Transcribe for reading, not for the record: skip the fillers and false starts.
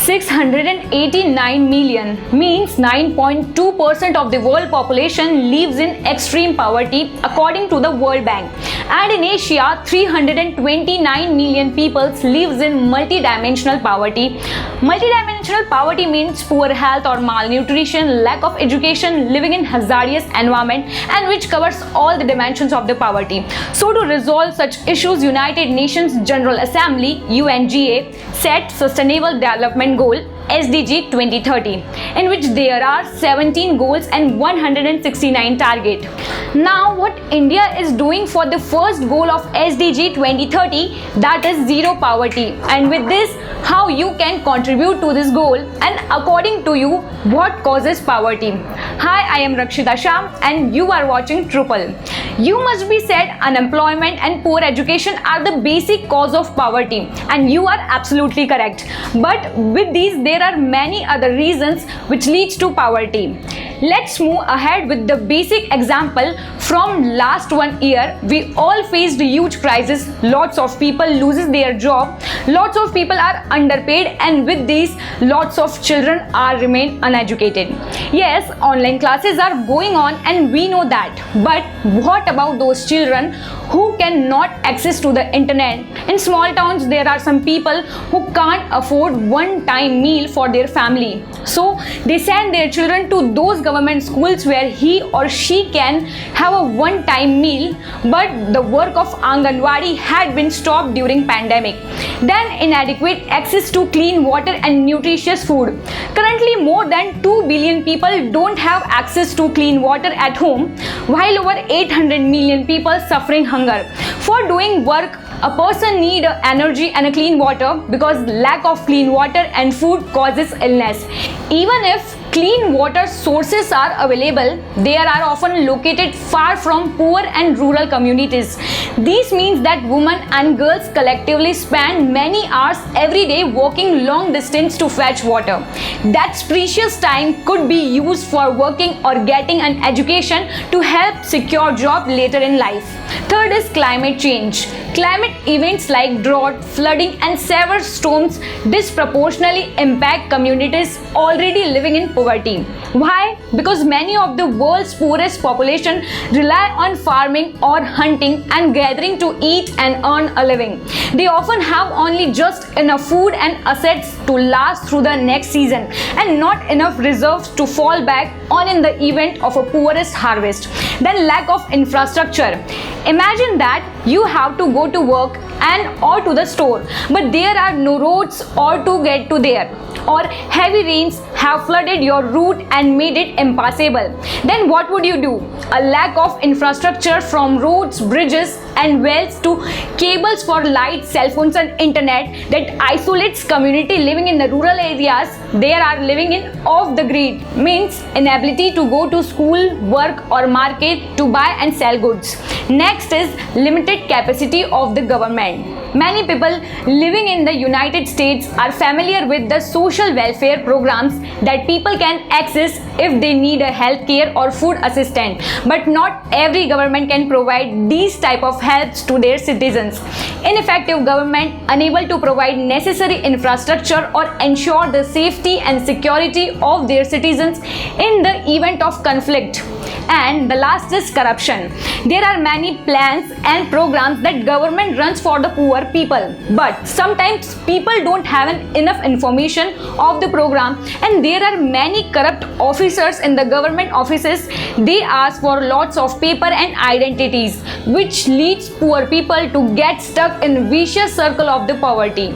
689 million, means 9.2% of the world population lives in extreme poverty according to the World Bank. And in Asia, 329 million people lives in multidimensional poverty. Multidimensional poverty means poor health or malnutrition, lack of education, living in hazardous environment, and which covers all the dimensions of the poverty. So to resolve such issues, United Nations General Assembly UNGA set Sustainable Development Goal SDG 2030, in which there are 17 goals and 169 targets. Now what India is doing for the first goal of SDG 2030, that is zero poverty, and with this how you can contribute to this goal, and according to you what causes poverty. Hi, I am Rakshita Shah and you are watching Triple. You must be said unemployment and poor education are the basic cause of poverty, and you are absolutely correct. But with these there are many other reasons which leads to poverty. Let's move ahead with the basic example. From last 1 year, we all faced a huge crisis. Lots of people loses their job, lots of people are underpaid, and with these lots of children are remain uneducated. Yes, online classes are going on and we know that, but what about those children who cannot access to the internet? In small towns there are some people who can't afford one-time meal for their family, so they send their children to those government schools where he or she can have a one-time meal, but the work of Anganwadi had been stopped during pandemic. Then inadequate access to clean water and nutritious food. Currently more than 2 billion people don't have access to clean water at home, while over 800 million people suffering hunger. For doing work, a person need energy and a clean water, because lack of clean water and food causes illness. Even if clean water sources are available, they are often located far from poor and rural communities. This means that women and girls collectively spend many hours every day walking long distance to fetch water. That precious time could be used for working or getting an education to help secure job later in life. Third is climate change. Climate events like drought, flooding, and severe storms disproportionately impact communities already living in poverty. Why? Because many of the world's poorest population rely on farming or hunting and gathering to eat and earn a living. They often have only just enough food and assets to last through the next season, and not enough reserves to fall back on in the event of a poorest harvest. Then lack of infrastructure. Imagine that you have to go to work and or to the store, but there are no roads or to get to there, or heavy rains have flooded your route and made it impassable. Then what would you do? A lack of infrastructure, from roads, bridges and wells to cables for light, cell phones and internet, that isolates community living in the rural areas. They are living in off the grid, means inability to go to school, work or market to buy and sell goods. Next is limited capacity of the government. Many people living in the United States are familiar with the social welfare programs that people can access if they need a health care or food assistance, but not every government can provide these type of helps to their citizens. Ineffective government unable to provide necessary infrastructure or ensure the safety and security of their citizens in the event of conflict. And the last is corruption. There are many plans and programs that government runs for the poor people, but sometimes people don't have enough information of the program, and there are many corrupt officers in the government offices. They ask for lots of paper and identities, which leads poor people to get stuck in vicious circle of the poverty.